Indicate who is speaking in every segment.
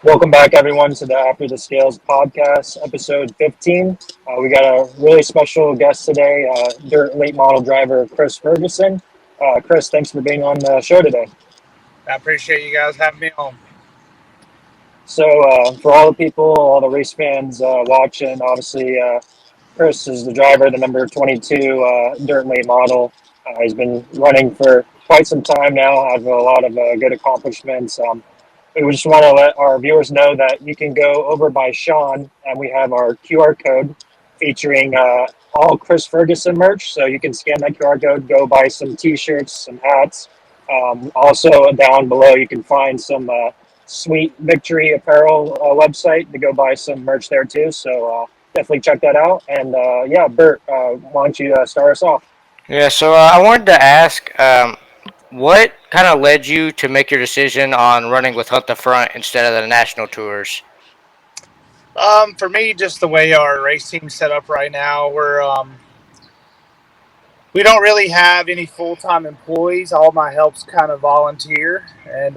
Speaker 1: Welcome back, everyone, to the After the Scales podcast, episode 15. We got a really special guest today, dirt late model driver Chris Ferguson. Chris, thanks for being on the show today.
Speaker 2: I appreciate you guys having me on.
Speaker 1: So, for all the people, all the race fans watching, obviously, Chris is the driver, the number 22 dirt late model. He's been running for quite some time now, has a lot of good accomplishments. We just want to let our viewers know that you can go over by Shaun, and we have our QR code featuring all Chris Ferguson merch. So you can scan that QR code, go buy some T-shirts, some hats. Also, down below, you can find some sweet Victory Apparel website to go buy some merch there too. So definitely check that out. And yeah, Bert, why don't you start us off?
Speaker 3: Yeah, so I wanted to ask, what kind of led you to make your decision on running with Hunt the Front instead of the national tours?
Speaker 2: For me, just the way our race team's set up right now, we don't really have any full-time employees. All my help's kind of volunteer, and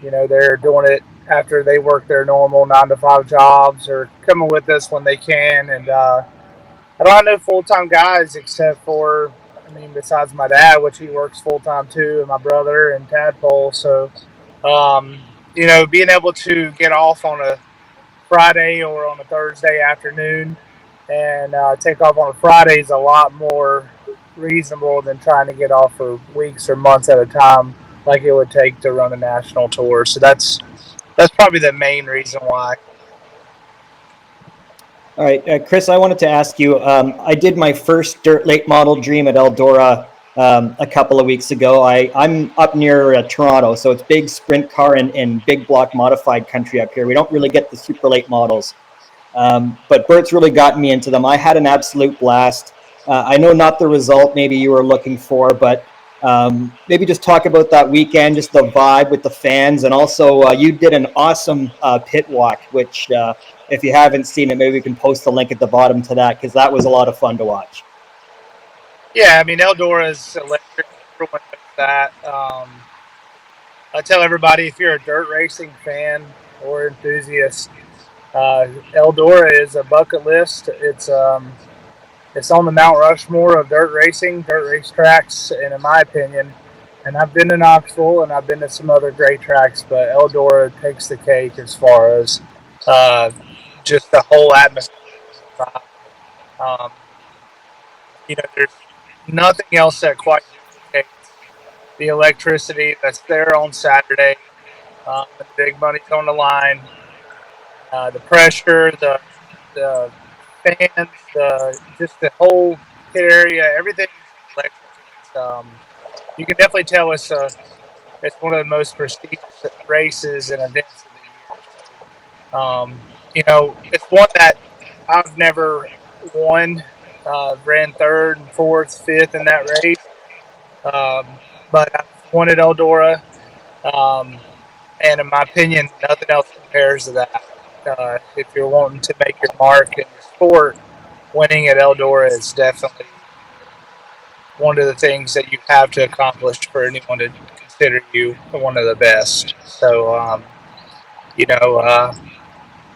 Speaker 2: they're doing it after they work their normal 9 to 5 jobs or coming with us when they can. And I don't have no full-time guys except for, besides my dad, which he works full-time too, and my brother and Tadpole. So, being able to get off on a Friday or on a Thursday afternoon and take off on a Friday is a lot more reasonable than trying to get off for weeks or months at a time like it would take to run a national tour. So that's probably the main reason why.
Speaker 4: All right, Chris, I wanted to ask you, I did my first dirt late model dream at Eldora a couple of weeks ago. I'm up near Toronto, so it's big sprint car and big block modified country up here. We don't really get the super late models, but Bert's really gotten me into them. I had an absolute blast. I know not the result maybe you were looking for, but maybe just talk about that weekend, just the vibe with the fans, and also you did an awesome pit walk, which if you haven't seen it, maybe we can post the link at the bottom to that, because that was a lot of fun to watch.
Speaker 2: Yeah, Eldora is electric. Everyone knows that. I tell everybody, if you're a dirt racing fan or enthusiast, Eldora is a bucket list. It's on the Mount Rushmore of dirt racing, dirt race tracks, and in my opinion, and I've been to Knoxville and I've been to some other great tracks, but Eldora takes the cake as far as just the whole atmosphere. There's nothing else that quite dictates the electricity that's there on Saturday. The big money's on the line. The pressure, the fans, just the whole pit area, everything is electric. You can definitely tell it's one of the most prestigious races and events of the year. It's one that I've never won. Ran third and fourth, fifth in that race. But I won at Eldora. And in my opinion, nothing else compares to that. If you're wanting to make your mark in the sport, winning at Eldora is definitely one of the things that you have to accomplish for anyone to consider you one of the best. So,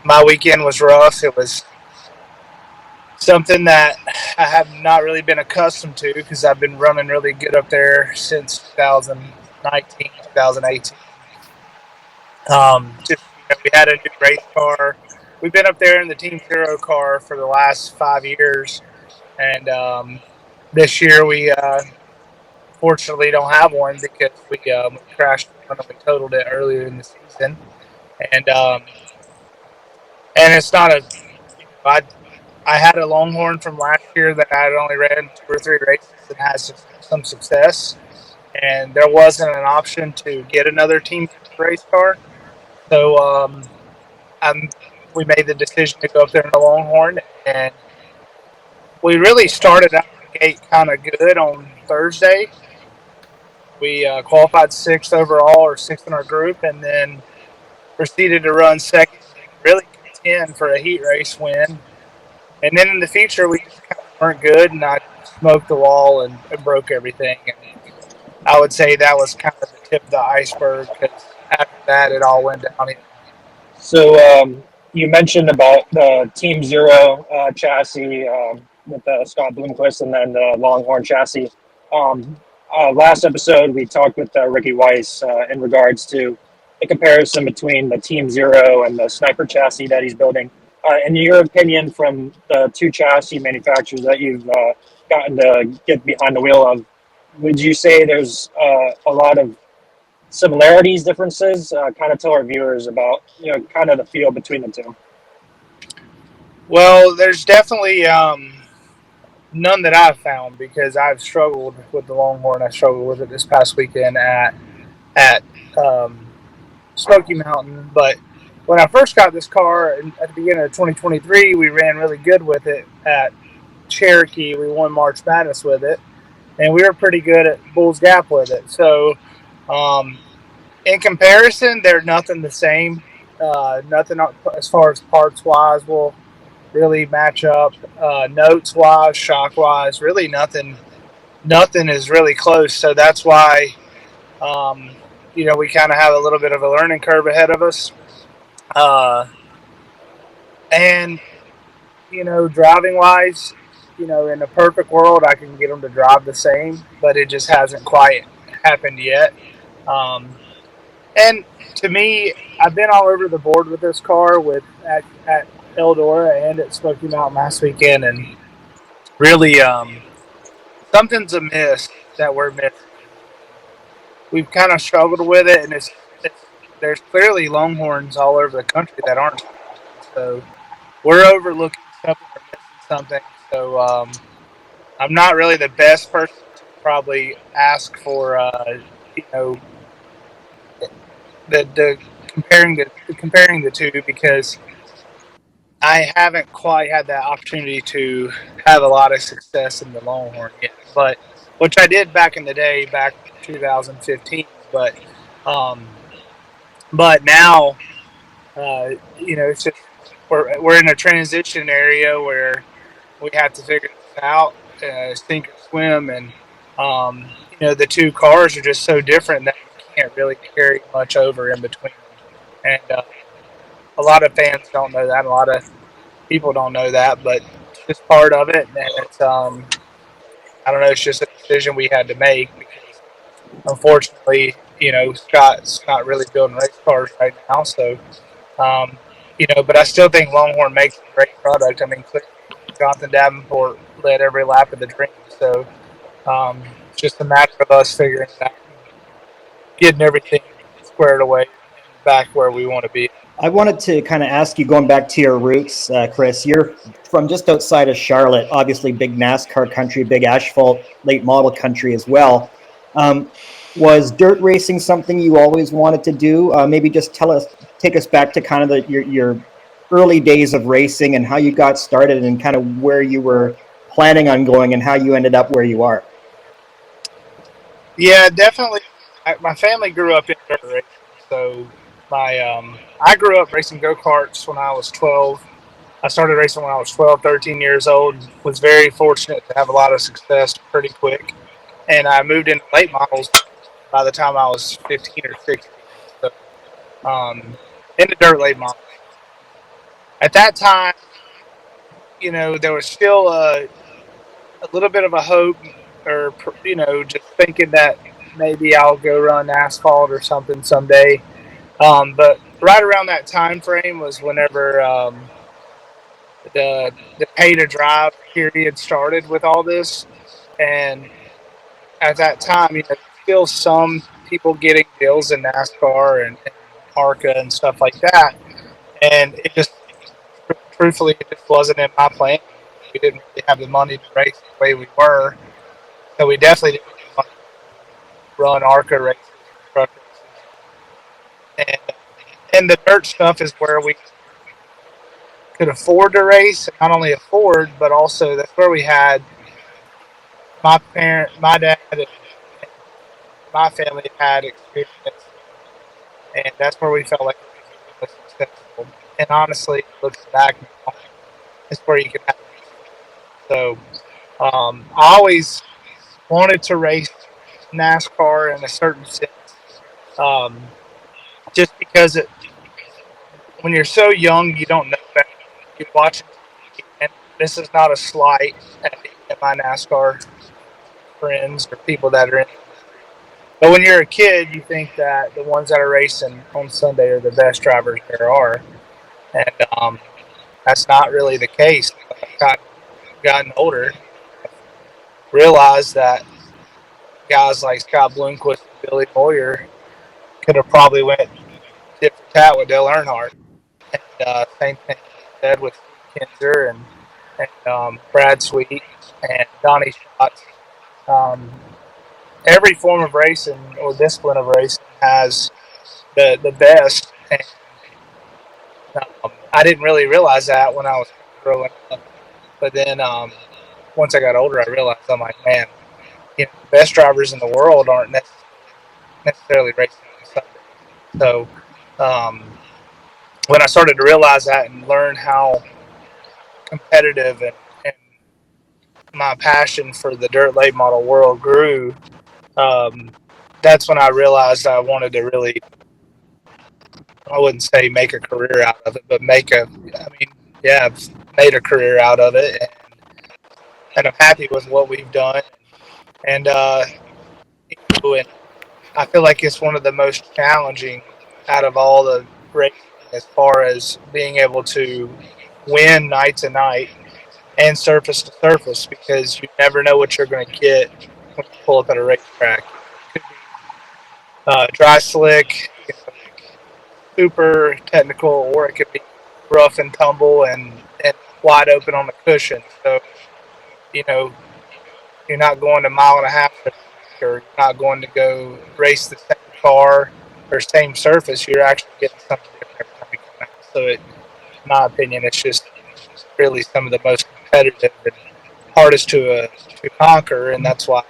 Speaker 2: my weekend was rough. It was something that I have not really been accustomed to because I've been running really good up there since 2019, 2018. We had a new race car. We've been up there in the Team Zero car for the last 5 years, and this year we fortunately don't have one because we crashed one and we totaled it earlier in the season, and it's not a. I had a Longhorn from last year that I had only ran 2 or 3 races and had some success, and there wasn't an option to get another team race car. So we made the decision to go up there in the Longhorn, and we really started out the gate kind of good on Thursday. We qualified 6th overall, or 6th in our group, and then proceeded to run second, really contend for a heat race win. And then in the future, we just kind of weren't good, and I smoked the wall and broke everything. And I would say that was kind of the tip of the iceberg, because after that, it all went downhill.
Speaker 1: So you mentioned about the Team Zero chassis with Scott Bloomquist and then the Longhorn chassis. Um, Last episode, we talked with Ricky Weiss in regards to the comparison between the Team Zero and the Sniper chassis that he's building. In your opinion, from the two chassis manufacturers that you've gotten to get behind the wheel of, would you say there's a lot of similarities, differences? Kind of tell our viewers about kind of the feel between the two.
Speaker 2: Well, there's definitely none that I've found because I've struggled with the Longhorn. I struggled with it this past weekend at um, Smoky Mountain. But when I first got this car at the beginning of 2023, we ran really good with it at Cherokee. We won March Madness with it, and we were pretty good at Bulls Gap with it. So, um, in comparison, they're nothing the same. Nothing as far as parts wise will really match up. Notes wise, shock wise, really nothing. Nothing is really close. So that's why we kind of have a little bit of a learning curve ahead of us. And driving wise, in a perfect world, I can get them to drive the same, but it just hasn't quite happened yet. Um, and to me, I've been all over the board with this car at Eldora and at Smoky Mountain last weekend, and really, something's amiss that we're missing. We've kind of struggled with it, and it's there's clearly Longhorns all over the country that aren't. So we're overlooking something or missing something. So I'm not really the best person to probably ask for, you know, the comparing the two because I haven't quite had that opportunity to have a lot of success in the Longhorn yet. But which I did back in the day, back 2015. Um, but now, it's just we're in a transition area where we have to figure this out, sink or swim, and the two cars are just so different that you can't really carry much over in between them. And a lot of fans don't know that. A lot of people don't know that, but it's just part of it. And it's I don't know. It's just a decision we had to make because unfortunately, Scott's not really building race cars right now. So, but I still think Longhorn makes a great product. I mean, clearly Jonathan Davenport led every lap of the dream. So it's just a matter of us figuring it out, getting everything squared away and back where we want to be.
Speaker 4: I wanted to kind of ask you, going back to your roots, Chris, you're from just outside of Charlotte, obviously big NASCAR country, big asphalt late model country as well. Was dirt racing something you always wanted to do? Maybe just take us back to kind of your early days of racing and how you got started and kind of where you were planning on going and how you ended up where you are.
Speaker 2: Yeah, definitely. My family grew up in dirt racing, so I grew up racing go-karts when I was 12. I started racing when I was 12, 13 years old. Was very fortunate to have a lot of success pretty quick, and I moved into late models by the time I was 15 or 16. So, into dirt late models. At that time, there was still a little bit of a hope, or just thinking that maybe I'll go run asphalt or something someday. But right around that time frame was whenever the pay to drive period started with all this, and at that time, still some people getting deals in NASCAR and ARCA and stuff like that, and it just truthfully it just wasn't in my plan. We didn't really have the money to race the way we were, so we definitely didn't have the money to run ARCA races and truck races, and the dirt stuff is where we could afford to race, and not only afford, but also that's where we had my dad, and my family had experience, and that's where we felt like we could be the most successful. And honestly, looking back now, it's where you can have the most fun. So I always wanted to race NASCAR in a certain sense, just because when you're so young, you don't know better. You're watching TV, and this is not a slight at any of my NASCAR friends or people that are in the industry. But when you're a kid, you think that the ones that are racing on Sunday are the best drivers there are, and that's not really the case. As I've gotten older, I've realized that guys like Scott Bloomquist and Billy Moyer could have probably went tit for tat with Dale Earnhardt. And same thing can be said with Steve Kinzer and Brad Sweet and Donnie Schatz. Um, every form of racing or discipline of racing has the best. And I didn't really realize that when I was growing up. But then once I got older, I realized I'm like, man, the best drivers in the world aren't necessarily racing on Sunday. So when I started to realize that and learn how competitive and my passion for the dirt late model world grew, that's when I realized I wanted to really, I wouldn't say make a career out of it, but I've made a career out of it, and I'm happy with what we've done. And, and I feel like it's one of the most challenging out of all the racing as far as being able to win night to night and surface to surface, because you never know what you're going to get when you pull up at a racetrack. It could be dry slick, super technical, or it could be rough and tumble and wide open on the cushion. So, you're not going a mile and a half, or you're not going to go race the same car or same surface. You're actually getting something different every time you come out. So, in my opinion, it's just really some of the most competitive and hardest to conquer, and that's why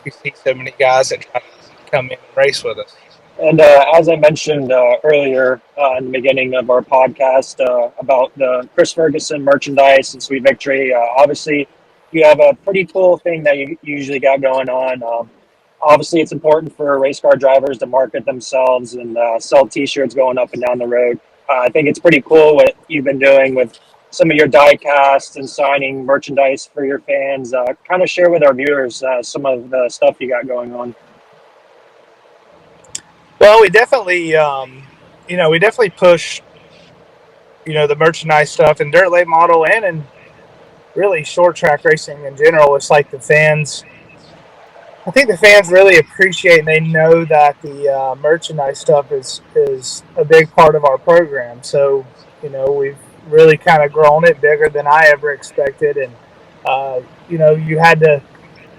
Speaker 2: you see so many guys that try to come in and race with us.
Speaker 1: And as I mentioned earlier in the beginning of our podcast about the Chris Ferguson merchandise and Sweet Victory, obviously you have a pretty cool thing that you usually got going on. Obviously, it's important for race car drivers to market themselves and sell T-shirts going up and down the road. I think it's pretty cool what you've been doing with some of your die casts and signing merchandise for your fans. Kind of share with our viewers some of the stuff you got going on.
Speaker 2: Well, we definitely, push, the merchandise stuff in dirt late model and in really short track racing in general. It's like I think the fans really appreciate and they know that the merchandise stuff is a big part of our program. So, we've really kind of grown it bigger than I ever expected. And, you had to,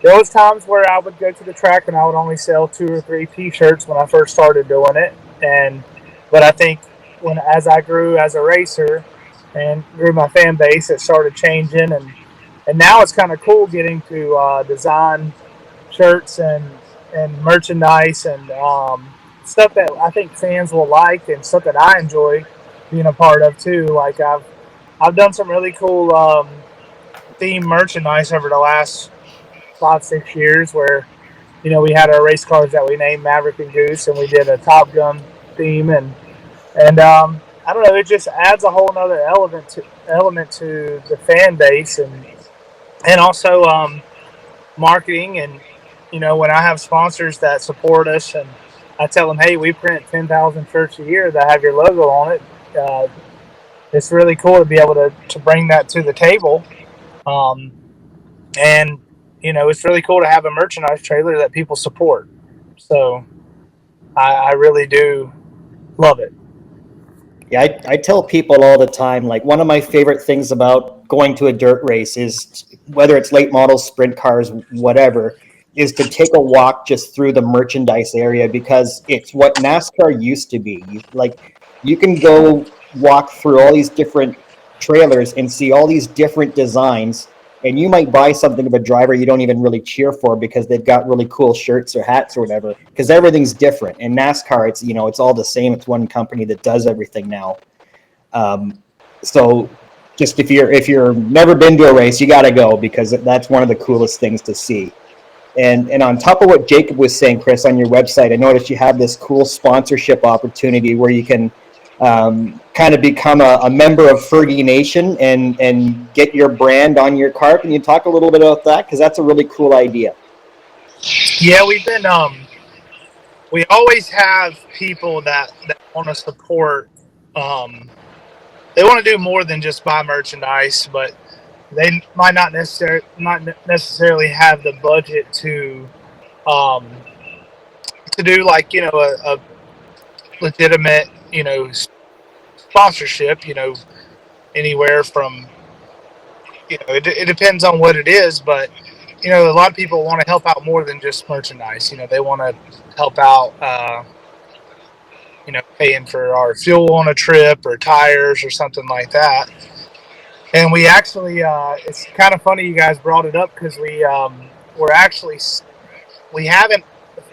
Speaker 2: there was times where I would go to the track and I would only sell 2 or 3 T-shirts when I first started doing it. But I think as I grew as a racer and grew my fan base, it started changing. And now it's kind of cool getting to design shirts and merchandise and stuff that I think fans will like and stuff that I enjoy being a part of too. Like I've done some really cool theme merchandise over the last 5-6 years where we had our race cars that we named Maverick and Goose, and we did a Top Gun theme, and I don't know, it just adds a whole nother element to the fan base, and also marketing. And when I have sponsors that support us and I tell them, hey, we print 10,000 shirts a year that have your logo on it, it's really cool to be able to bring that to the table. And it's really cool to have a merchandise trailer that people support. So I really do love it.
Speaker 4: Yeah, I tell people all the time, like, one of my favorite things about going to a dirt race is, whether it's late models, sprint cars, whatever, is to take a walk just through the merchandise area, because it's what NASCAR used to be. You can go walk through all these different trailers and see all these different designs, and you might buy something of a driver you don't even really cheer for because they've got really cool shirts or hats or whatever, because everything's different. In NASCAR, it's all the same. It's one company that does everything now. So just if you're never been to a race, you got to go, because that's one of the coolest things to see. And on top of what Jacob was saying, Chris, on your website, I noticed you have this cool sponsorship opportunity where you can kind kind of become a member of Fergie Nation and get your brand on your car. Can you talk a little bit about that? Because that's a really cool idea.
Speaker 2: Yeah, we've been we always have people that want to support. They want to do more than just buy merchandise, but they might not necessarily have the budget um, to do like a legitimate sponsorship. Anywhere from it depends on what it is, but a lot of people want to help out more than just merchandise. They want to help out. Paying for our fuel on a trip or tires or something like that. And we actually, it's kind of funny you guys brought it up because we're actually, we haven't,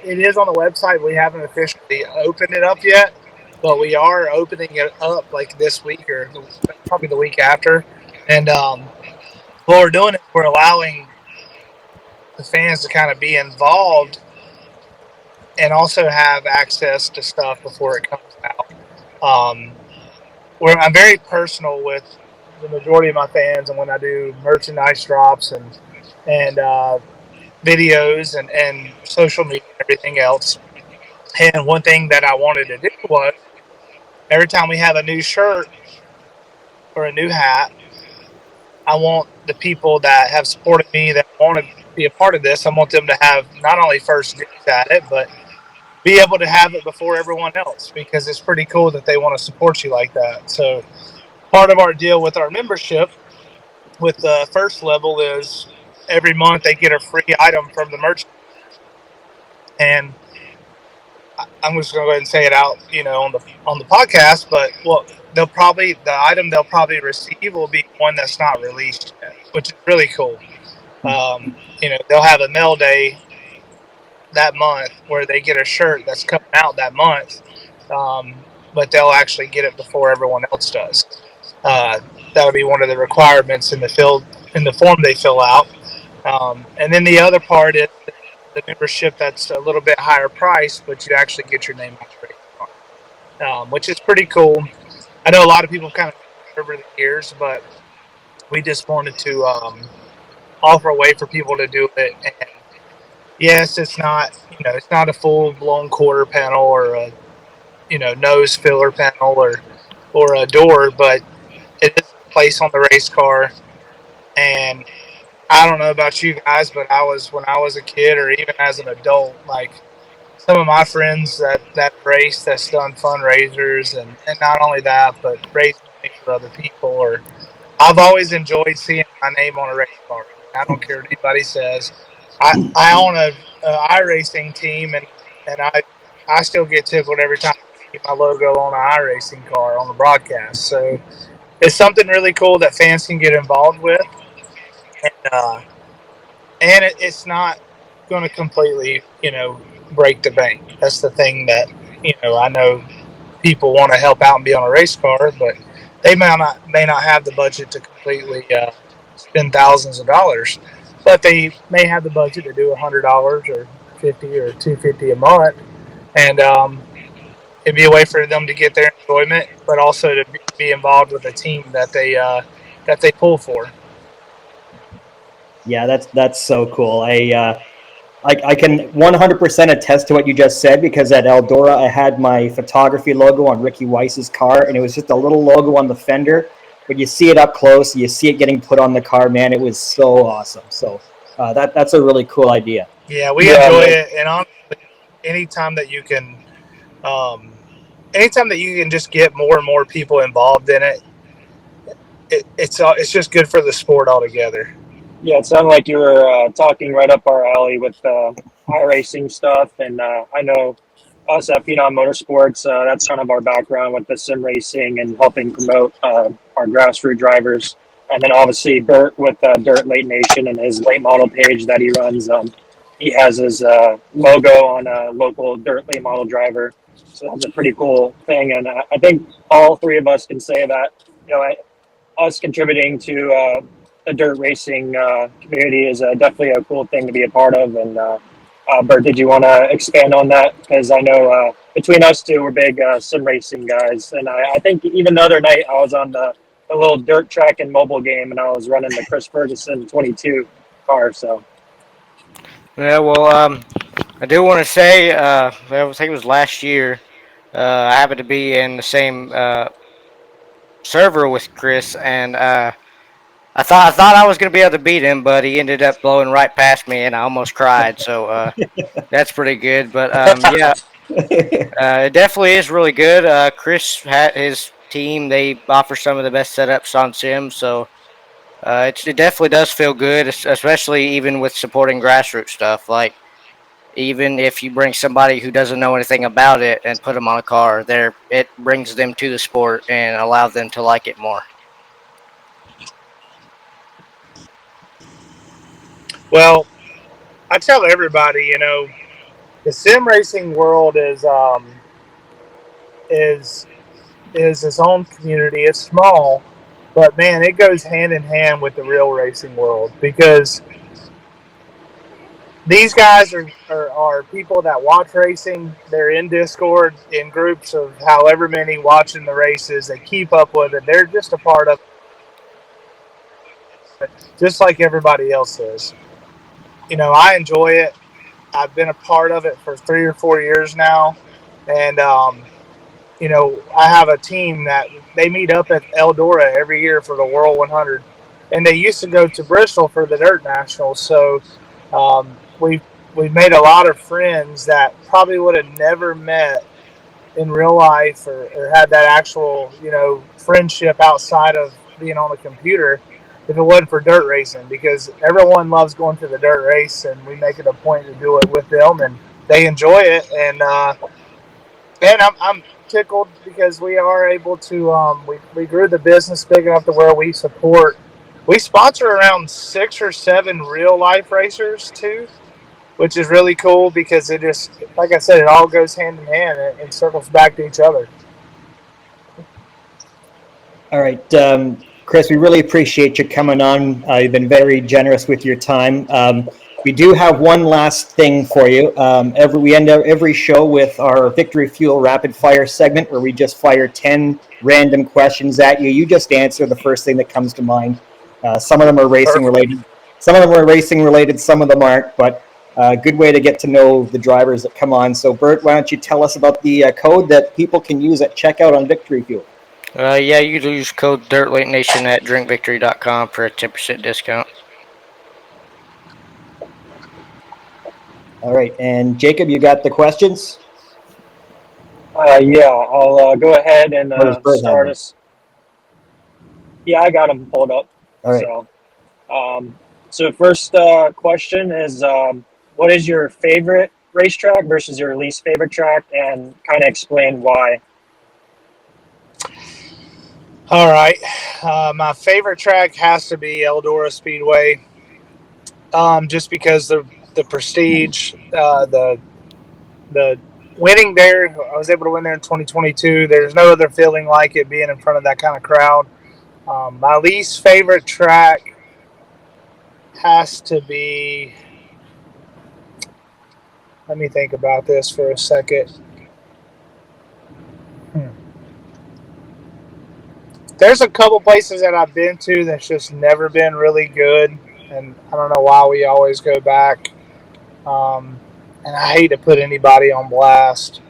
Speaker 2: it is on the website. We haven't officially opened it up yet, but we are opening it up like this week or probably the week after. And what we're doing is we're allowing the fans to kind of be involved and also have access to stuff before it comes out. Where I'm very personal with the majority of my fans, and when I do merchandise drops and videos and social media and everything else. And one thing that I wanted to do was every time we have a new shirt or a new hat, I want the people that have supported me that want to be a part of this. I want them to have not only first dibs at it, but be able to have it before everyone else because it's pretty cool that they want to support you like that. So part of our deal with our membership with the first level is every month they get a free item from the merch. And I'm just going to go ahead and say it out, on the podcast. But the item they'll probably receive will be one that's not released yet, which is really cool. They'll have a mail day that month where they get a shirt that's coming out that month, but they'll actually get it before everyone else does. That'll be one of the requirements in the form they fill out. And then the other part is the membership that's a little bit higher price, but you actually get your name on the race car, which is pretty cool. I know a lot of people kind of over the years, but we just wanted to offer a way for people to do it. And yes, it's not a full blown quarter panel or a nose filler panel or a door, but it is a place on the race car. And I don't know about you guys, but when I was a kid or even as an adult, like some of my friends that race that's done fundraisers and not only that, but raise money for other people. Or I've always enjoyed seeing my name on a race car. I don't care what anybody says. I own a iRacing team and I still get tickled every time I see my logo on an iRacing car on the broadcast. So it's something really cool that fans can get involved with. And it's not going to completely, break the bank. That's the thing that, I know people want to help out and be on a race car, but they may not have the budget to completely spend thousands of dollars, but they may have the budget to do $100 or $50 or $250 a month, and it'd be a way for them to get their enjoyment, but also to be involved with a team that they pull for.
Speaker 4: Yeah, that's so cool. I can 100% attest to what you just said because at Eldora I had my photography logo on Ricky Weiss's car, and it was just a little logo on the fender. But you see it up close, you see it getting put on the car. Man, it was so awesome. So that's a really cool idea.
Speaker 2: Yeah, we enjoy it, and honestly, anytime that you can, just get more and more people involved in it, it's just good for the sport altogether.
Speaker 1: Yeah, it sounded like you were talking right up our alley with iRacing stuff, and I know us at Phenom Motorsports, that's kind of our background with the sim racing and helping promote our grassroots drivers. And then obviously Bert with Dirt Late Nation and his late model page that he runs. He has his logo on a local dirt late model driver. So that's a pretty cool thing. And I think all three of us can say that, us contributing to the dirt racing community is definitely a cool thing to be a part of. And Bert, did you want to expand on that? Because I know between us two, we're big sim racing guys. And I think even the other night I was on a little dirt track and mobile game, and I was running the Chris Ferguson 22 car. So
Speaker 3: Yeah, well, I do want to say, I think it was last year. I happened to be in the same server with Chris, and I thought I was gonna be able to beat him, but he ended up blowing right past me, and I almost cried. So that's pretty good. But yeah, it definitely is really good. Chris had his team; they offer some of the best setups on Sim, so it definitely does feel good, especially even with supporting grassroots stuff. Like even if you bring somebody who doesn't know anything about it and put them on a car, there it brings them to the sport and allows them to like it more.
Speaker 2: Well, I tell everybody, the sim racing world is is its own community. It's small, but man, it goes hand in hand with the real racing world because these guys are people that watch racing. They're in Discord in groups of however many watching the races. They keep up with it. They're just a part of it, just like everybody else is. I enjoy it. I've been a part of it for 3 or 4 years now, and I have a team that they meet up at Eldora every year for the World 100, and they used to go to Bristol for the Dirt Nationals. So we've made a lot of friends that probably would have never met in real life or had that actual friendship outside of being on the computer if it wasn't for dirt racing, because everyone loves going to the dirt race and we make it a point to do it with them and they enjoy it. And I'm tickled because we are able to we grew the business big enough to where we sponsor around 6 or 7 real life racers too, which is really cool because it just, like I said, it all goes hand in hand and circles back to each other.
Speaker 4: All right, Chris, we really appreciate you coming on. You've been very generous with your time. We do have one last thing for you. We end every show with our Victory Fuel Rapid Fire segment, where we just fire 10 random questions at you. You just answer the first thing that comes to mind. Some of them are racing related. Some of them are racing related. Some of them aren't. But a good way to get to know the drivers that come on. So, Bert, why don't you tell us about the code that people can use at checkout on Victory Fuel?
Speaker 3: Yeah, you can use code DirtLateNation at drinkvictory.com for a 10% discount.
Speaker 4: All right, and Jacob, you got the questions?
Speaker 1: yeah, I'll go ahead and start us. Yeah, I got them pulled up.
Speaker 4: All right.
Speaker 1: So first question is, what is your favorite racetrack versus your least favorite track, and kind of explain why.
Speaker 2: All right. My favorite track has to be Eldora Speedway, just because the prestige, the winning there. I was able to win there in 2022. There's no other feeling like it being in front of that kind of crowd. My least favorite track has to be. Let me think about this for a second. There's a couple places that I've been to that's just never been really good, and I don't know why we always go back. And I hate to put anybody on blast.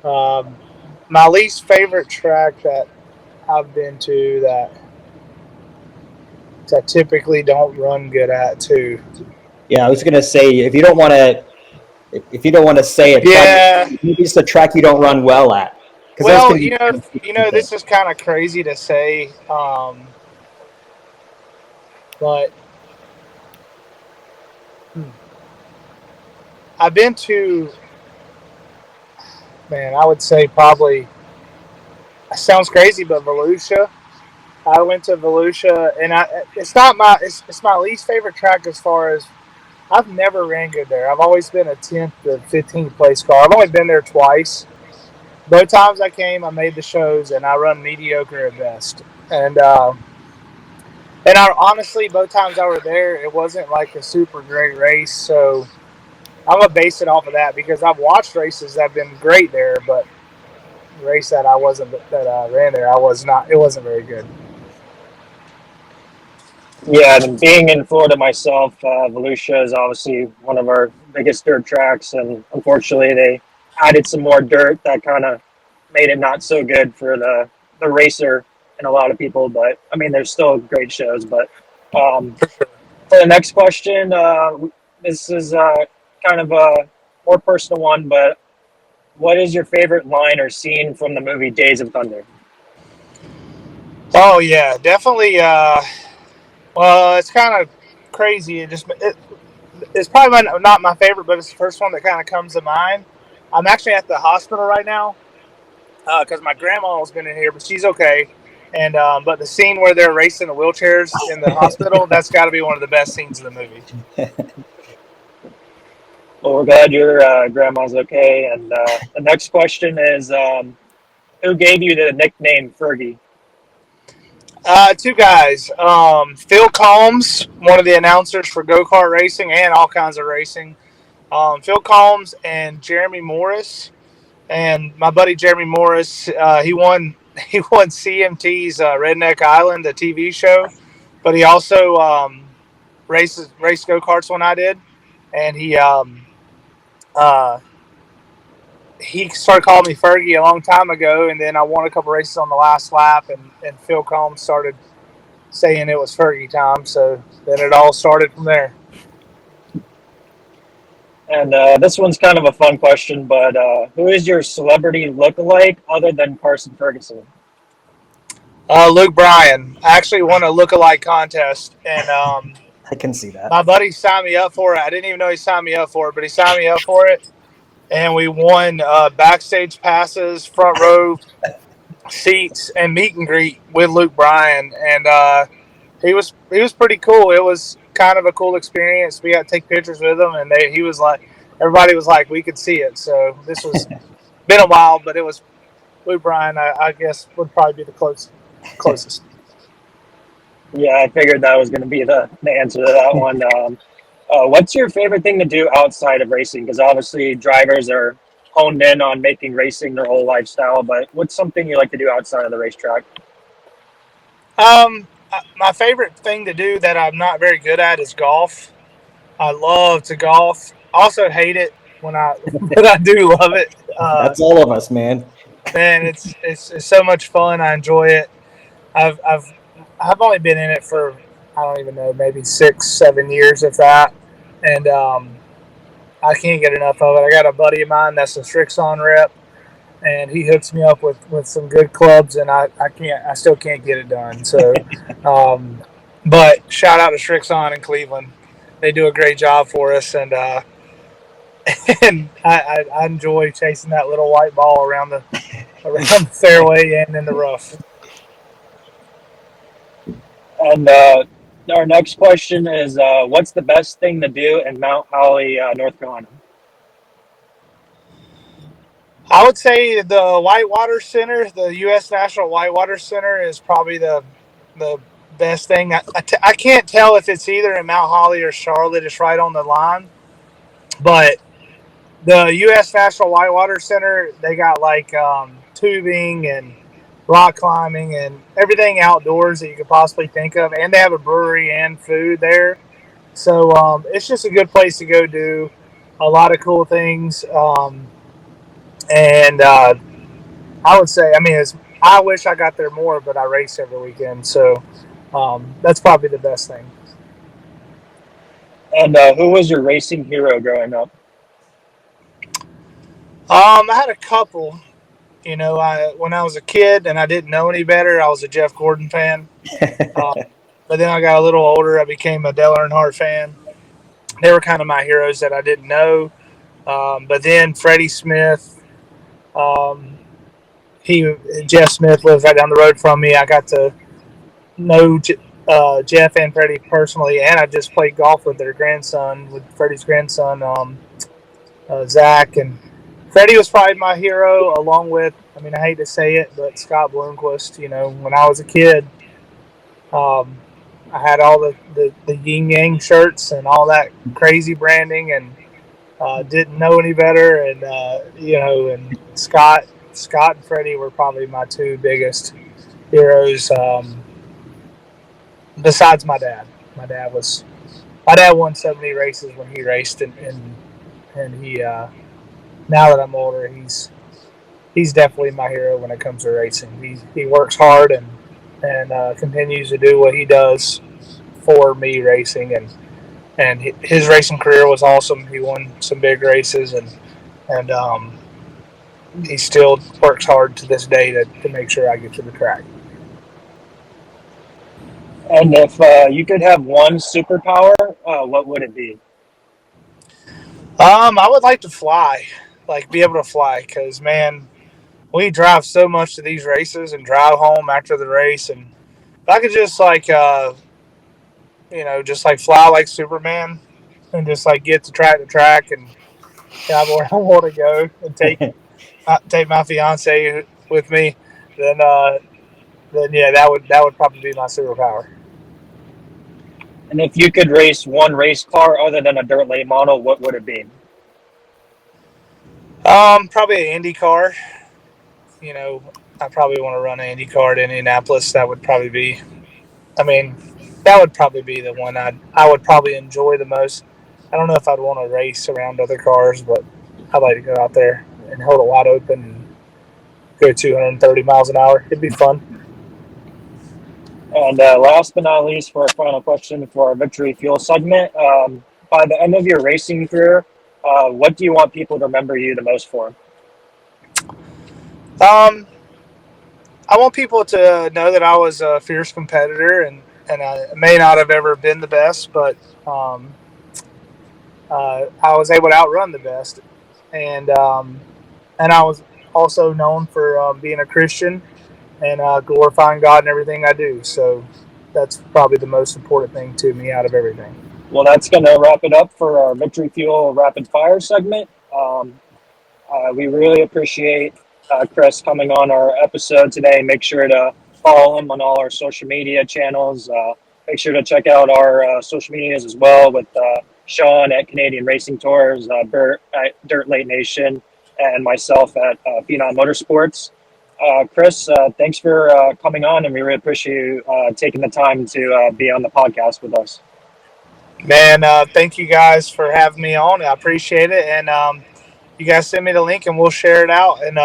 Speaker 2: My least favorite track that I've been to that I typically don't run good at too.
Speaker 4: Yeah, I was gonna say if you don't want to say it,
Speaker 2: Yeah.
Speaker 4: maybe it's a track you don't run well at.
Speaker 2: Well, this is kind of crazy to say, but I've been to, man, I would say probably, it sounds crazy, but Volusia. I went to Volusia, and it's my least favorite track as far as I've never ran good there. I've always been a 10th to 15th place car. I've only been there twice. Both times I came, I made the shows, and I run mediocre at best. And honestly, both times I were there, it wasn't like a super great race. So I'm gonna base it off of that because I've watched races that have been great there, but the race that I ran there, I was not. It wasn't very good.
Speaker 1: Yeah, and being in Florida myself, Volusia is obviously one of our biggest dirt tracks, and unfortunately, they added some more dirt that kind of made it not so good for the racer and a lot of people. But I mean, there's still great shows. But um,
Speaker 2: For sure.
Speaker 1: for the next question, this is kind of a more personal one, but what is your favorite line or scene from the movie Days of Thunder?
Speaker 2: Oh yeah, definitely. Well, it's kind of crazy. It's probably not my favorite, but it's the first one that kind of comes to mind. I'm actually at the hospital right now because my grandma's been in here, but she's okay. And but the scene where they're racing the wheelchairs in the hospital—that's got to be one of the best scenes of the movie.
Speaker 1: Well, we're glad your grandma's okay. And the next question is, who gave you the nickname Fergie?
Speaker 2: Two guys, Phil Combs, one of the announcers for go kart racing and all kinds of racing. Phil Combs and Jeremy Morris, and my buddy Jeremy Morris, he won he won CMT's Redneck Island, the TV show, but he also raced go karts when I did, and uh, he started calling me Fergie a long time ago, and then I won a couple races on the last lap, and Phil Combs started saying it was Fergie time, so then it all started from there.
Speaker 1: And this one's kind of a fun question, but who is your celebrity look-alike other than Carson Ferguson?
Speaker 2: Luke Bryan actually won a look-alike contest, and
Speaker 4: I can see that.
Speaker 2: my buddy signed me up for it. I didn't even know he signed me up for it, but he signed me up for it, and we won backstage passes, front row seats, and meet and greet with Luke Bryan, and he was pretty cool. It was kind of a cool experience. We got to take pictures with him, and he was like, everybody was like, we could see it. So this was been a while, but it was Luke Bryan. I guess would probably be the closest.
Speaker 1: Yeah, I figured that was going to be the answer to that one. What's your favorite thing to do outside of racing? Because obviously drivers are honed in on making racing their whole lifestyle, but what's something you like to do outside of the racetrack?
Speaker 2: My favorite thing to do that I'm not very good at is golf. I love to golf. I also hate it when but I do love it.
Speaker 4: That's all of us, man.
Speaker 2: Man, it's so much fun. I enjoy it. I've I've I've only been in it for I don't even know, maybe 6, 7 years if that, and I can't get enough of it. I got a buddy of mine that's a Strixon rep, and he hooks me up with some good clubs, and I still can't get it done. So, um, but shout out to Strixon in Cleveland. They do a great job for us, and and I enjoy chasing that little white ball around the fairway and in the rough.
Speaker 1: And our next question is, what's the best thing to do in Mount Holly, North Carolina?
Speaker 2: I would say the Whitewater Center, the U.S. National Whitewater Center, is probably the best thing. I can't tell if it's either in Mount Holly or Charlotte. It's right on the line, but the U.S. National Whitewater Center, they got like tubing and rock climbing and everything outdoors that you could possibly think of, and they have a brewery and food there. So it's just a good place to go do a lot of cool things. And I would say, I mean, I wish I got there more, but I race every weekend, so that's probably the best thing.
Speaker 1: And who was your racing hero growing up?
Speaker 2: I had a couple. You know, when I was a kid and I didn't know any better, I was a Jeff Gordon fan. Um, but then I got a little older, I became a Dale Earnhardt fan. They were kind of my heroes that I didn't know. But then Freddie Smith, um, he Jeff Smith lives right down the road from me. I got to know Jeff and Freddie personally, and I just played golf with their grandson, with Freddie's grandson, Zach. And Freddie was probably my hero, along with, I mean, I hate to say it, but Scott Bloomquist. You know, when I was a kid, um, I had all the yin yang shirts and all that crazy branding, and Didn't know any better, and and Scott and Freddie were probably my two biggest heroes. Besides my dad, my dad won so many races when he raced, and he now that I'm older, he's definitely my hero when it comes to racing. He works hard and continues to do what he does for me racing, and his racing career was awesome. He won some big races, and he still works hard to this day to make sure I get to the track.
Speaker 1: And if you could have one superpower, what would it be?
Speaker 2: I would like to fly, like be able to fly, because man, we drive so much to these races and drive home after the race, and if I could just just like fly like Superman and just like get to track and have where I want to go and take my fiance with me, then then yeah, that would probably be my superpower.
Speaker 1: And if you could race one race car other than a dirt late model, what would it be?
Speaker 2: Probably an Indy car. You know, I probably want to run an Indy car at Indianapolis. That would probably be. I mean, that would probably be the one I would probably enjoy the most. I don't know if I'd want to race around other cars, but I'd like to go out there and hold it wide open and go 230 miles an hour. It'd be fun.
Speaker 1: And last but not least, for our final question for our Victory Fuel segment, by the end of your racing career, what do you want people to remember you the most for?
Speaker 2: Um, I want people to know that I was a fierce competitor, and I may not have ever been the best, but um, I was able to outrun the best, and I was also known for being a Christian and glorifying God in everything I do. So that's probably the most important thing to me out of everything.
Speaker 1: Well, that's going to wrap it up for our Victory Fuel Rapid Fire segment. We really appreciate Chris coming on our episode today. Make sure to follow him on all our social media channels. Make sure to check out our social medias as well with Shaun at Canadian Racing Tours, Bert at Dirt Late Nation, and myself at Phenom Motorsports. Chris, thanks for coming on, and we really appreciate you taking the time to be on the podcast with us.
Speaker 2: Man, thank you guys for having me on. I appreciate it, and you guys send me the link, and we'll share it out, and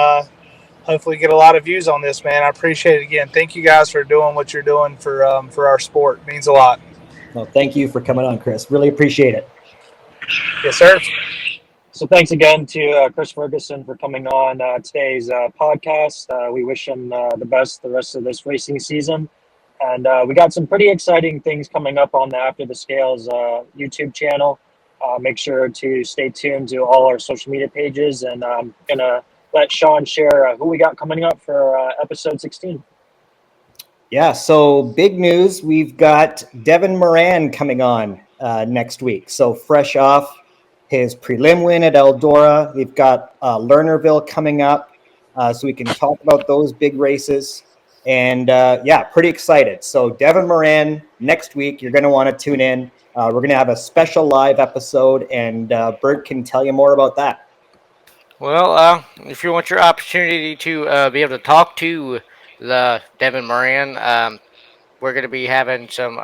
Speaker 2: hopefully get a lot of views on this. Man, I appreciate it again. Thank you guys for doing what you're doing for our sport. It means a lot.
Speaker 4: No, thank you for coming on, Chris. Really appreciate it.
Speaker 2: Yes, sir.
Speaker 1: So thanks again to Chris Ferguson for coming on today's podcast. We wish him the best the rest of this racing season. And we got some pretty exciting things coming up on the After the Scales YouTube channel. Make sure to stay tuned to all our social media pages. And I'm going to let Shaun share who we got coming up for episode 16.
Speaker 4: Yeah, so big news. We've got Devin Moran coming on next week. So fresh off his prelim win at Eldora, we've got Lernerville coming up. So we can talk about those big races. And yeah, pretty excited. So Devin Moran next week, you're going to want to tune in. We're going to have a special live episode, and Bert can tell you more about that.
Speaker 3: Well, if you want your opportunity to be able to talk to the Devin Moran, we're going to be having some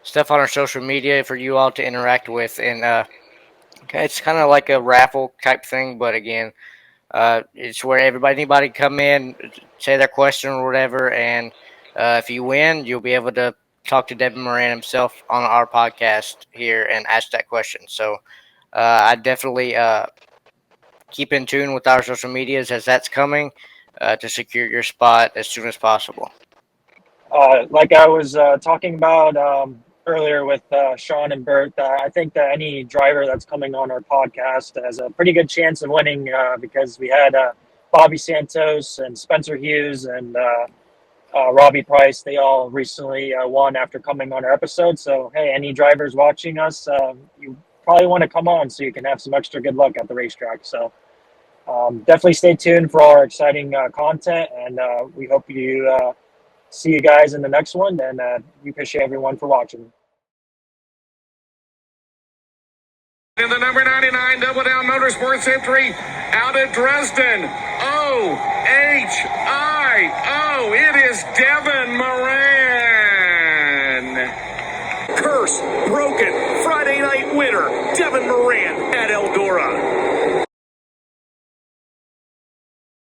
Speaker 3: stuff on our social media for you all to interact with, and it's kind of like a raffle type thing. But again, it's where anybody come in, say their question or whatever, and if you win, you'll be able to talk to Devin Moran himself on our podcast here and ask that question. So I definitely keep in tune with our social medias as that's coming to secure your spot as soon as possible.
Speaker 1: Like I was talking about earlier with Shaun and Bert, I think that any driver that's coming on our podcast has a pretty good chance of winning because we had Bobby Santos and Spencer Hughes and Robbie Price. They all recently won after coming on our episode. So, hey, any drivers watching us, you probably want to come on so you can have some extra good luck at the racetrack. So, definitely stay tuned for all our exciting content, and we hope you see you guys in the next one, and we appreciate everyone for watching.
Speaker 5: In the number 99 Double Down Motorsports entry out of Dresden, OHIO, it is Devin Moran.
Speaker 6: Curse broken. Friday night winner, Devin Moran at Eldora.